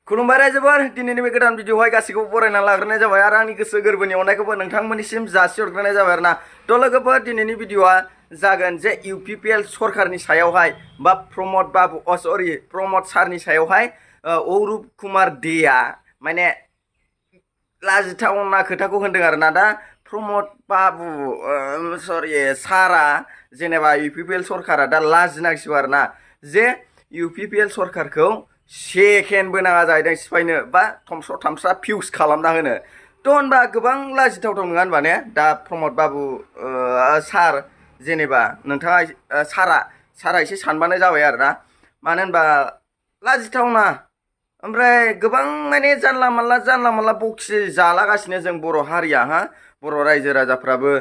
खुलुमबाय रायजोफोर दिनैनि बे गोदान भिडिअआवहाय गासैखौबो बरायना लाग्रोनाय जाबाय आरो आंनि गोसो गोरबोनि अननायखौबो नोंथांमोननिसिम जासिहरग्रोनाय जाबाय आरोना। थ' लोगोफोर दिनैनि भिडिअआ जागोन जे इउपिपिएल सरकारनि सायावहाय बा प्रमद सारनि सायावहाय अरुप कुमार देआ माने लाजिथावना खोथाखौ होनदों आरोना। दा प्रमद सारा जेनेबा इउपिपिएल सरकारा दा लाजिनांसिगौ आरोना जे इउपिपिएल सरकारखौ सेकेन्डबो नाङा जाहैदों सिफायनो बा थमस्र थामस्रा फिउस खालामना होनो। थ' होनबा गोबां लाजिथावथाव नङा होनबा ने दा प्रमद सार जेनेबा नोंथाङा सारा एसे सानबानो जाबाय आरोना। मानो होनबा लाजिथावना ओमफ्राय गोबां माने जानला मानला बखि जालागासिनो जों बर' हारिया बर' रायजो राजाफ्राबो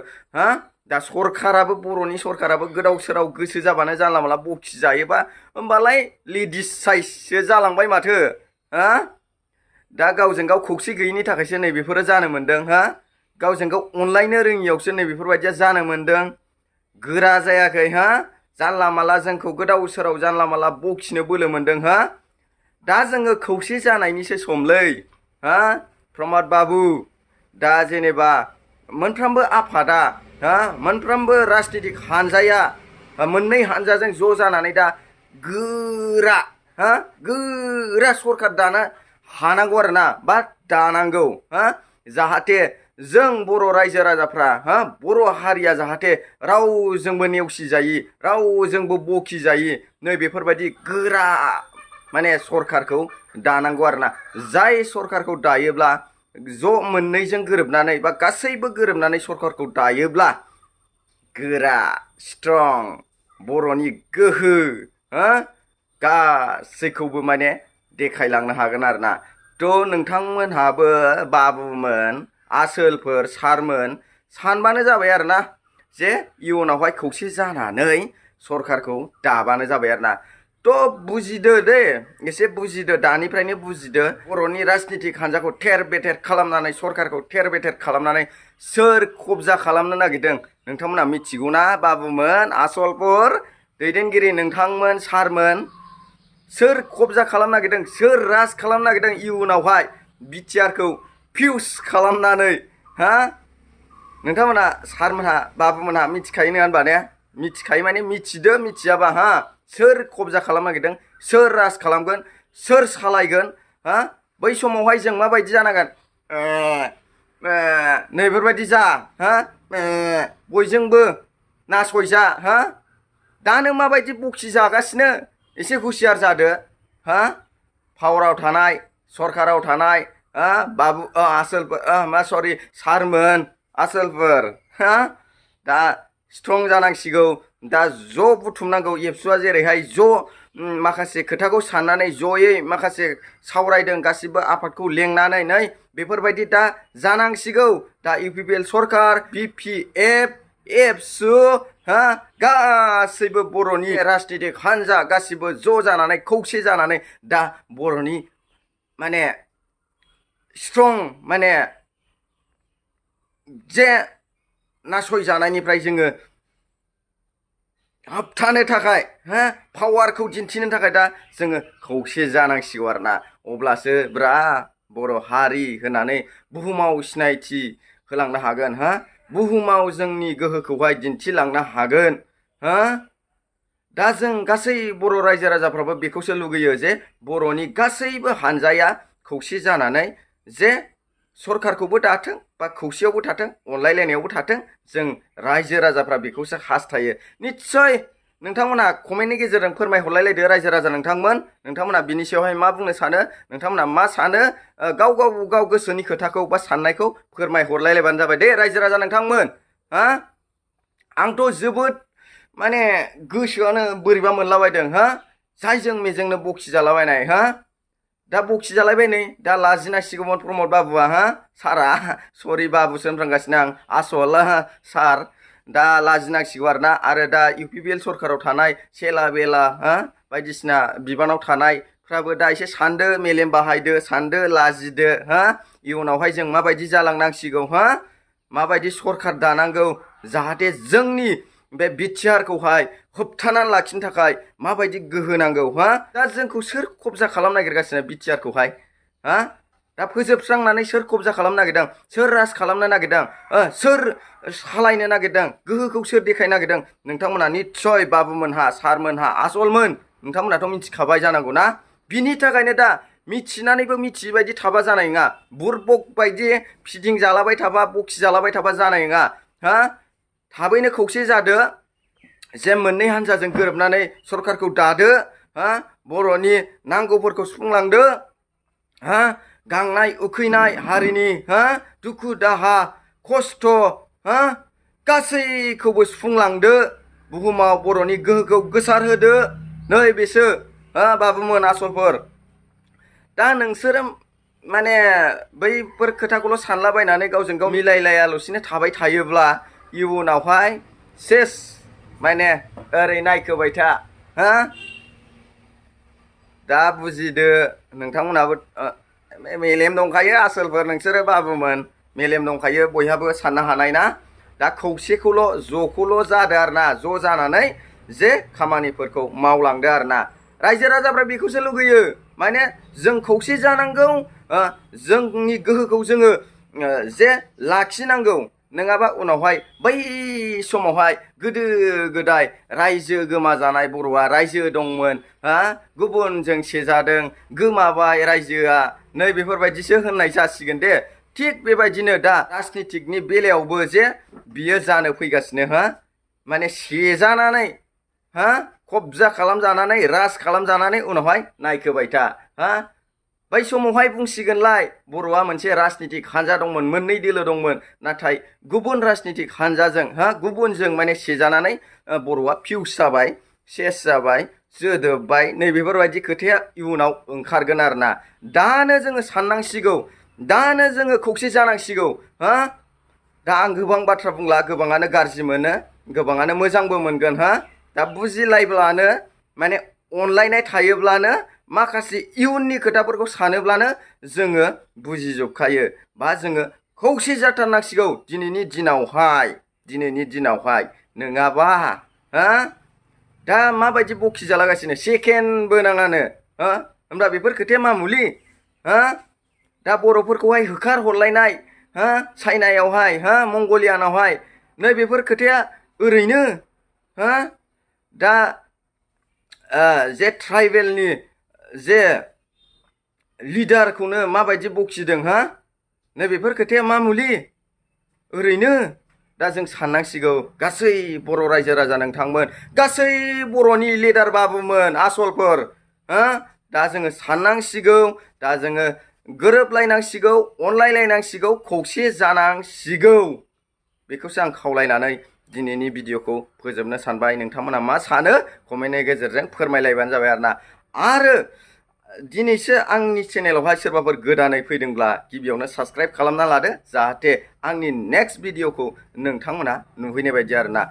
दा बर'नि सरकाराबो गोदाव सोराव गोसो जाबानो जानला मानला बखि जायोबा होमबालाय लेडिस साइजसो जालांबाय माथो दा गावजों गाव खौसे गैयिनि थाखायसो नै बेफोरो जानो मोन्दों गावजों गाव अनलायनो रोङियावसो नै बेफोरबायदिया जानो मोन्दों। गोरा जायाखै जानला मानला जोंखौ गोदाव सोराव जानला मानला बखिनो बोलो मोन्दों दा जोङो खौसे जानायनिसो समलै प्रमद बाबु। दा जेनेबा मोनफ्रोमबो आफादा मोनफ्रोमबो राजनितिक हानजाया मोननै हानजाजों ज' जानानै दा गोरा सरकार दानो हानांगौ आरोना बा दानांगौ जाहाथे जों बर' रायजो राजाफ्रा बर' हारिया जाहाथे रावजोंबो नेवसिजायि रावजोंबो बखिजायि नै बेफोरबायदि गोरा माने सरकारखौ दानांगौ आरोना। जाय सरकारखौ दायोब्ला ज' मोननैजों गोरोबनानै बा गासैबो गोरोबनानै सरकारखौ दायोब्ला गोरा स्ट्रं बर'नि गोहो गासैखौबो माने देखायलांनो हागोन आरोना। थ' नोंथांमोनहाबो बाबुमोन आसोलफोर सारमोन सानबानो जाबाय आरोना जे इयुनावहाय खौसे जानानै सरकारखौ दाबानो जाबाय आरोना। थ' बुजिदो दे एसे बुजिदो दानिफ्रायनो बुजिदो बर'नि राजनितिक हान्जाखौ थेर बेथेर खालामनानै सरकारखौ थेर बेथेर खालामनानै सोर कब्जा खालामनो नागिरदों नोंथांमोना मिथिगौना बाबुमोन आसलफोर दैदेनगिरि नोंथांमोन सारमोन सोर कब्जा खालामनो नागिरदों सोर राज खालामनो नागिरदों इयुनावहाय बिटिआरखौ फिउस खालामनानै नोंथांमोना सारमोनहा बाबुमोनहा मिथिखायो नङा होनबा ने मिथिखायो माने मिथिदो मिथियाबा सोर कब्जा खालामनो नागिरदों सोर राज खालामगोन सोर सालायगोन बै समावहाय जों माबायदि जानांगोन नैफोरबायदि जा बयजोंबो नासयजा दानो माबायदि बखि जागासिनो एसे हुसियार जादो पावाराव थानाय सरकाराव थानाय सारमोन आसोलफोर दा स्ट्रं जानांसिगौ दा ज' बुथुमनांगौ एबसुआ जेरैहाय ज' माखासे खोथाखौ साननानै जयै माखासे सावरायदों गासिबो आफादखौ लेंनानै नै बेफोरबायदि दा जानांसिगौ दा इउपिपिएल सरकार बिपिएफ एबसु गासैबो बर'नि राजनितिक हान्जा गासिबो ज' जानानै खौसे जानानै दा बर'नि माने स्ट्रं माने जे नासयजानायनिफ्राय जोङो होबथानो थाखाय पावारखौ दिन्थिनो थाखाय दा जोङो खौसे जानांसिगौ आरोना। अब्लासो बर' हारि होननानै बुहुमाव सिनायथि होलांनो हागोन बुहुमाव जोंनि गोहोखौहाय दिन्थिलांनो हागोन दा जों गासै बर' रायजो राजाफ्राबो बेखौसो लुगैयो जे बर'नि गासैबो हानजाया खौसे जानानै जे सरकारखौबो दाथों बा खौसेयावबो थाथों अनलायलायनायावबो थाथों जों रायजो राजाफ्रा बेखौसो हास्थायो। निस्सय नोंथांमोनहा कमेन्टनि गेजेरजों फोरमायहरलायलायदो रायजो राजा नोंथांमोनहा बिनि सायावहाय मा बुंनो सानो नोंथांमोनहा मा सानो गाव गोसोनि खोथाखौ बा साननायखौ फोरमायहरलायलायबानो जाबाय दे रायजो राजा नोंथांमोन आंथ' जोबोद माने गोसोआनो बोरैबा मोनलाबायदों जायजों मेजोंनो बखि जालाबायनाय दा बखि जालायबाय नै दा लाजिनांसिगौमोन प्रमद बाबुआ सारा सरि बाबुसो होनफ्रांगासिनो आं आसल सार दा लाजिनांसिगौ आरोना। आरो दा इउपिपिएल सरकाराव थानाय सेला बेला बायदिसिना बिबानाव थानायफ्राबो दा एसे सानदो मेलेम बाहायदो सानदो लाजिदो इयुनावहाय जों माबायदि जालांनांसिगौ माबायदि सरकार दानांगौ जाहाथे जोंनि बे बिटिआरखौहाय होबथानानै लाखिनो थाखाय माबायदि गोहो नांगौ दा जोंखौ सोर कब्जा खालामनो नागिरगासिनो बिटिआरखौहाय हा दा फोजोबस्रांनानै सोर कब्जा खालामनो नागिरदों सोर राज खालामनो नागिरदों सोर सालायनो नागिरदों गोहोखौ सोर देखायनो नागिरदों नोंथांमोना निस्सय बाबुमोनहा सारमोनहा आसलमोन नोंथांमोनाथ' मिथिखाबाय जानांगौ ना बिनि थाखायनो दा मिथिनानैबो मिथियै बायदि थाबा जानाय नङा बुरबक बायदि फिदिं जालाबाय थाबा बखि जालाबाय थाबा जानाय नङा हा थाबैनो खौसे जादो जे मोननै हान्जाजों गोरोबनानै सरकारखौ दादो हा बर'नि नांगौफोरखौ सुफुंलांदो हा गांनाय उखैनाय हारिनि हा दुखु दाहा खस्थ' हा गासैखौबो सुफुंलांदो बुहुमाव बर'नि गोहोखौ गोसारहोदो नै बेसो हा बाबुमोन आसलफोर दा नोंसोरो माने बैफोर खोथाखौल' सानलाबायनानै गावजों गाव मिलायलायाल'सिनो थाबाय थायोब्ला इयुनावहाय सेस माने ओरै नायखोबाय था हा दा बुजिदो नोंथांमोनाबो मेलेम दंखायो आसलफोर नोंसोरो बाबुमोन मेलेम दंखायो बयहाबो साननो हानाय ना दा खौसेखौल' ज'खौल' जादो आरो ना ज' जानानै जे खामानिफोरखौ मावलांदो आरो ना रायजो राजाफ्रा बेखौसो लुगैयो माने जों खौसे जानांगौ जोंनि गोहोखौ जोङो जे लाखिनांगौ नङाबा उनावहाय बै समावहाय गोदो गोदाय रायजो गोमाजानाय बर'आ रायजो दंमोन हा गुबुनजों सेजादों गोमाबाय रायजोआ नै बेफोरबायदिसो होननाय जासिगोन दे थिग बेबायदिनो दा राजनितिकनि बेलायावबो जे बियो जानो फैगासिनो हा माने सेजानानै हा कब्जा खालामजानानै राज खालामजानानै उनावहाय नायखोबाय था हा बै समावहाय बुंसिगोनलाय बर'आ मोनसे राजनितिक हानजा दंमोन मोननै दोलो दंमोन नाथाय गुबुन राजनितिक हानजाजों हा गुबुनजों माने सेजानानै बर'आ फिउस जाबाय सेस जाबाय जोदोबबाय नै बेफोरबायदि खोथाया इयुनाव ओंखारगोन आरो ना दानो जोङो साननांसिगौ दानो जोङो खौसे जानांसिगौ हा दा आं गोबां बाथ्रा बुंला गोबाङानो गाज्रि मोनो गोबाङानो मोजांबो मोनगोन हा दा बुजिलायब्लानो माने अनलायनाय थायोब्लानो माखासे इयुननि खोथाफोरखौ सानोब्लानो जोङो बुजिजोबखायो बा जोङो खौसे जाथारनांसिगौ दिनैनि दिनावहाय नङाबा हा दा माबायदि बखि जालागासिनो सेकेन्डबो नाङानो हा होमब्ला बेफोर खोथाया मामुलि हा दा बर'फोरखौहाय होखार हरलायनाय हा चाइनायावहाय हा मंगलियानावहाय नै बेफोर खोथाया ओरैनो हा दा जे ट्राइबेलनि जे लिडारखौनो माबायदि बखिदों हा नै बेफोर खोथाया मामुलि ओरैनो दा जों साननांसिगौ गासै बर' रायजो राजा नोंथांमोन गासै बर'नि लिडार बाबुमोन आसलफोर हा दा जोङो साननांसिगौ दा जोङो गोरोबलायनांसिगौ अनलायलायनांसिगौ खौसे जानांसिगौ बेखौसो आं खावलायनानै दिनैनि भिडिअखौ फोजोबनो सानबाय नोंथांमोना मा सानो कमेन्टनि गेजेरजों फोरमायलायबानो जाबाय आरो दिनैसो आंनि चेनेलावहाय सोरबाफोर गोदानै फैदोंब्ला गिबियावनो साबस्क्राइब खालामना लादो जाहाथे आंनि नेक्स्ट भिडिअखौ नोंथांमोना नुहैनाय बायदि आरोना